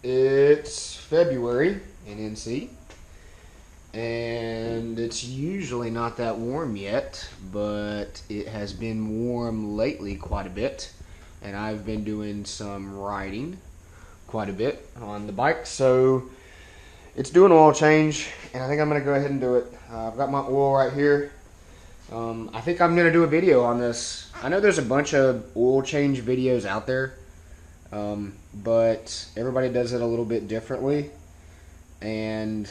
It's February in NC, and it's usually not that warm yet, but it has been warm lately quite a bit, and I've been doing some riding quite a bit on the bike, so it's doing an oil change, and I think I'm going to go ahead and do it. I've got my oil right here. I think I'm going to do a video on this. I know there's a bunch of oil change videos out there, but everybody does it a little bit differently, and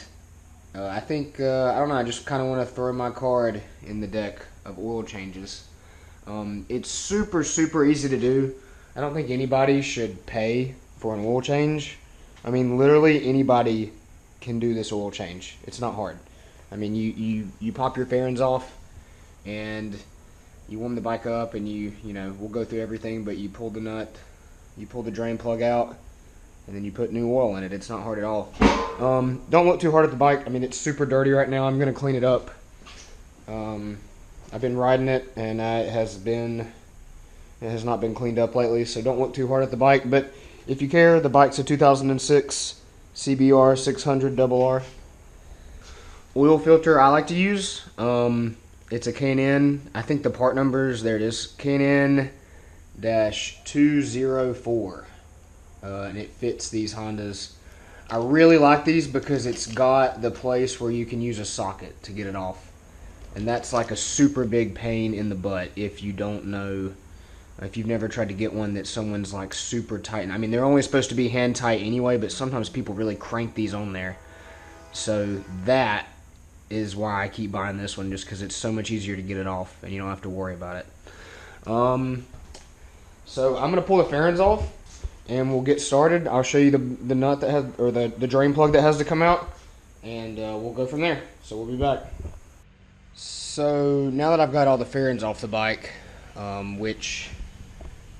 I think, I don't know, I just kind of want to throw my card in the deck of oil changes. It's super easy to do. I don't think anybody should pay for an oil change. I mean, literally anybody can do this oil change. It's not hard. I mean, you pop your fairings off, and you warm the bike up, and you know, we'll go through everything, but you pull the nut, you pull the drain plug out, and then you put new oil in it. It's not hard at all. Don't look too hard at the bike. I mean, it's super dirty right now. I'm gonna clean it up. I've been riding it, and it has not been cleaned up lately, so don't look too hard at the bike. But if you care, the bike's a 2006 CBR 600 RR. Oil filter I like to use. It's a K&N. I think the part numbers, there it is, K&N-204. And it fits these Hondas. I really like these because it's got the place where you can use a socket to get it off. And that's like a super big pain in the butt if you don't know, if you've never tried to get one that someone's like super tight. I mean, they're only supposed to be hand tight anyway, but sometimes people really crank these on there. So that is why I keep buying this one, just because it's so much easier to get it off and you don't have to worry about it. So I'm going to pull the fairings off and we'll get started. I'll show you the nut that has, or the drain plug that has to come out, and we'll go from there. So we'll be back. So now that I've got all the fairings off the bike, which,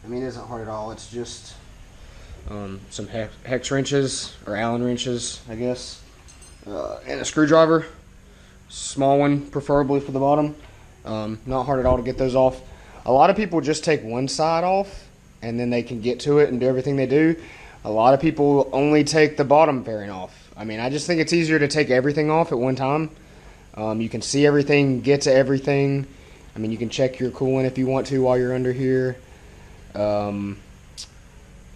I mean, isn't hard at all. It's just some hex wrenches, or Allen wrenches, I guess, and a screwdriver. Small one, preferably for the bottom. Not hard at all to get those off. A lot of people just take one side off, and then they can get to it and do everything they do. A lot of people only take the bottom fairing off. I mean, I just think it's easier to take everything off at one time. You can see everything, get to everything. I mean, you can check your coolant if you want to while you're under here. I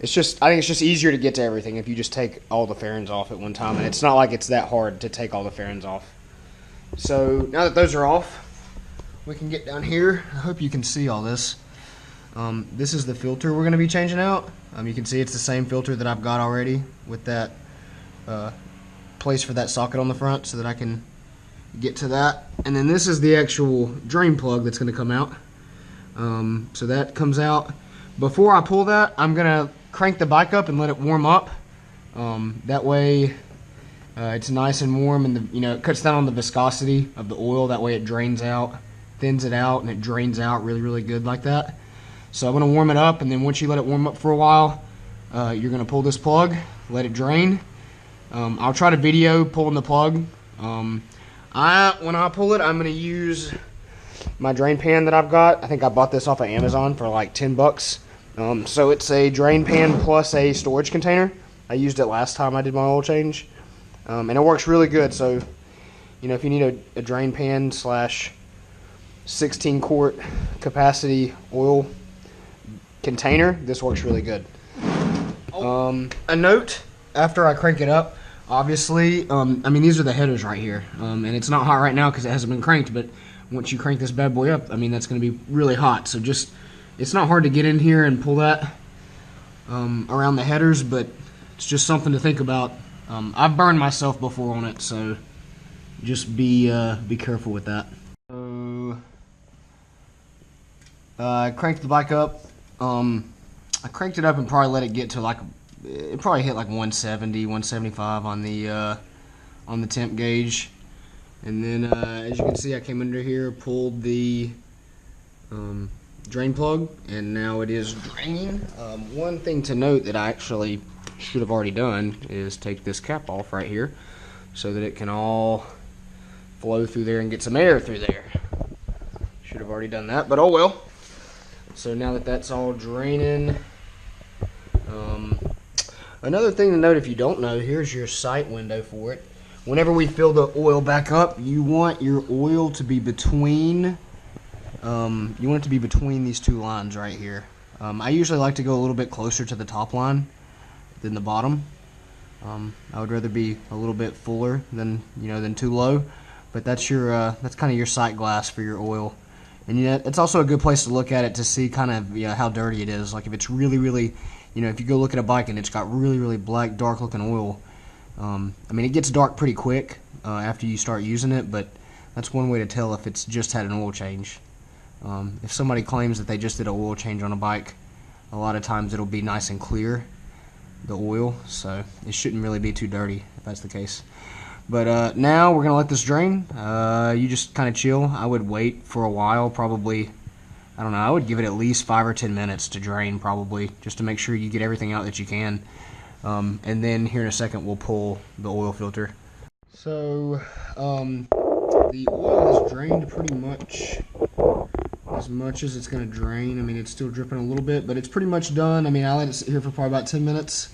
think it's just easier to get to everything if you just take all the fairings off at one time, and it's not like it's that hard to take all the fairings off. So now that those are off, we can get down here. I hope you can see all this. This is the filter we're going to be changing out. You can see it's the same filter that I've got already, with that place for that socket on the front, so that I can get to that. And then this is the actual drain plug that's going to come out. So that comes out. Before I pull that, I'm going to crank the bike up and let it warm up. That way it's nice and warm, and it cuts down on the viscosity of the oil. That way it drains out, thins it out, and it drains out really good like that. So I'm going to warm it up, and then once you let it warm up for a while, you're going to pull this plug, let it drain. I'll try to video pulling the plug. When I pull it, I'm going to use my drain pan that I've got. I think I bought this off of Amazon for like 10 bucks. So it's a drain pan plus a storage container. I used it last time I did my oil change. And it works really good. So, if you need a drain pan slash 16 quart capacity oil container, this works really good. A note, after I crank it up, obviously, I mean, these are the headers right here. And it's not hot right now because it hasn't been cranked, but once you crank this bad boy up, I mean, that's going to be really hot. So it's not hard to get in here and pull that around the headers, but it's just something to think about. I've burned myself before on it, so just be careful with that. So I cranked the bike up. I cranked it up and probably let it get to it probably hit like 170, 175 on the temp gauge. And then as you can see, I came under here, pulled the drain plug, and now it is draining. One thing to note that I actually should have already done is take this cap off right here so that it can all flow through there and get some air through there. Should have already done that, but oh well. So now that that's all draining, Another thing to note, if you don't know, here's your sight window for it. Whenever we fill the oil back up, you want your oil to be between these two lines right here. I usually like to go a little bit closer to the top line than the bottom. I would rather be a little bit fuller than too low, but that's kind of your sight glass for your oil. And it's also a good place to look at it to see kind of how dirty it is. Like if it's really, really, if you go look at a bike and it's got really, really black, dark looking oil, I mean, it gets dark pretty quick after you start using it, but that's one way to tell if it's just had an oil change. If somebody claims that they just did an oil change on a bike, a lot of times it'll be nice and clear, the oil, so it shouldn't really be too dirty if that's the case. But now we're going to let this drain. You just kind of chill. I would wait for a while, probably, I don't know, I would give it at least 5 or 10 minutes to drain probably, just to make sure you get everything out that you can. And then here in a second we'll pull the oil filter. So the oil has drained pretty much as it's going to drain. I mean, it's still dripping a little bit, but it's pretty much done. I mean, I let it sit here for probably about 10 minutes.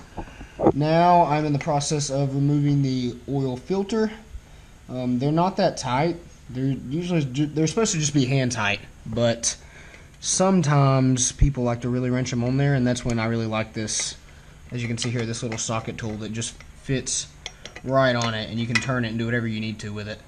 Now I'm in the process of removing the oil filter. They're not that tight. They're supposed to just be hand tight, but sometimes people like to really wrench them on there, and that's when I really like this. As you can see here, this little socket tool that just fits right on it, and you can turn it and do whatever you need to with it.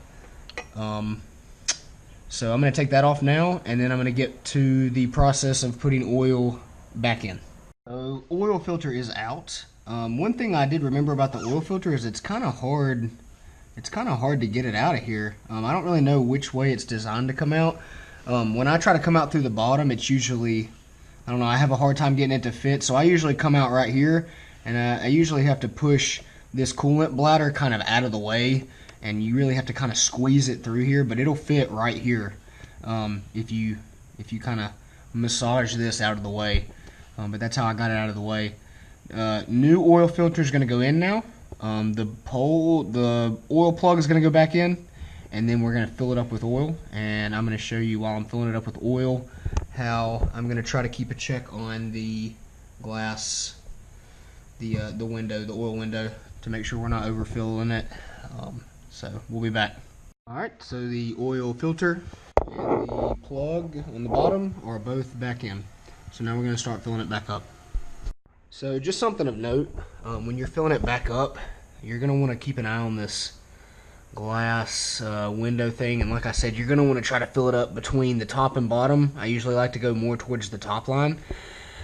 So I'm going to take that off now, and then I'm going to get to the process of putting oil back in. So oil filter is out. One thing I did remember about the oil filter is it's kind of hard. It's kind of hard to get it out of here. I don't really know which way it's designed to come out. When I try to come out through the bottom, it's usually, I don't know, I have a hard time getting it to fit. So I usually come out right here, and I usually have to push this coolant bladder kind of out of the way, and you really have to kind of squeeze it through here, but it'll fit right here if you kind of massage this out of the way. But that's how I got it out of the way. New oil filter is going to go in now. The oil plug is going to go back in, and then we're going to fill it up with oil. And I'm going to show you while I'm filling it up with oil how I'm going to try to keep a check on the glass, the window, the oil window, to make sure we're not overfilling it. So we'll be back. Alright, so the oil filter and the plug on the bottom are both back in. So now we're going to start filling it back up. So just something of note, when you're filling it back up, you're going to want to keep an eye on this glass window thing. And like I said, you're going to want to try to fill it up between the top and bottom. I usually like to go more towards the top line.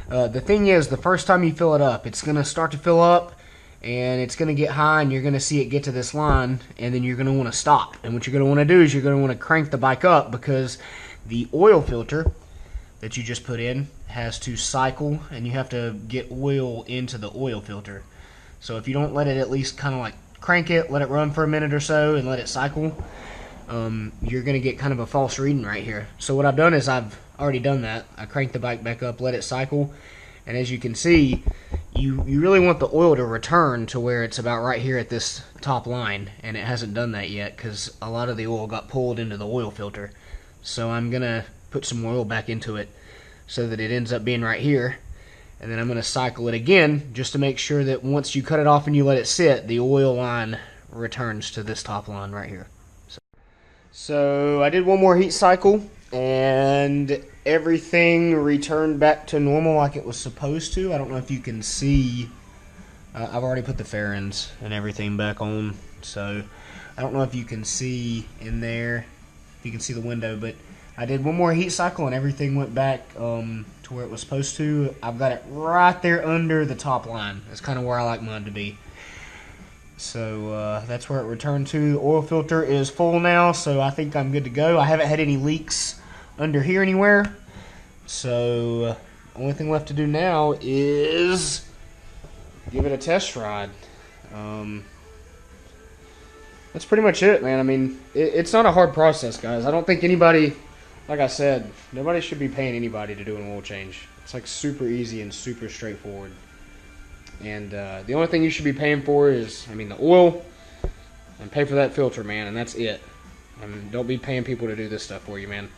The thing is, the first time you fill it up, it's going to start to fill up, and it's going to get high, and you're going to see it get to this line, and then you're going to want to stop. And what you're going to want to do is you're going to want to crank the bike up, because the oil filter that you just put in has to cycle, and you have to get oil into the oil filter. So if you don't let it at least kind of like crank it, let it run for a minute or so, and let it cycle, you're going to get kind of a false reading right here. So what I've done is I've already done that. I cranked the bike back up, let it cycle, and as you can see, you really want the oil to return to where it's about right here at this top line, and it hasn't done that yet because a lot of the oil got pulled into the oil filter. So I'm going to put some oil back into it so that it ends up being right here, and then I'm going to cycle it again just to make sure that once you cut it off and you let it sit, the oil line returns to this top line right here. So I did one more heat cycle, and everything returned back to normal like it was supposed to. I don't know if you can see, I've already put the fairings and everything back on, so I don't know if you can see in there, if you can see the window, but I did one more heat cycle and everything went back to where it was supposed to. I've got it right there under the top line. That's kind of where I like mine to be. So that's where it returned to. The oil filter is full now, so I think I'm good to go. I haven't had any leaks under here anywhere. So only thing left to do now is give it a test ride. That's pretty much it, man. I mean, it's not a hard process, guys. I don't think anybody, like I said, nobody should be paying anybody to do an oil change. It's like super easy and super straightforward. And the only thing you should be paying for is, I mean, the oil, and pay for that filter, man, and that's it. I mean, don't be paying people to do this stuff for you, man.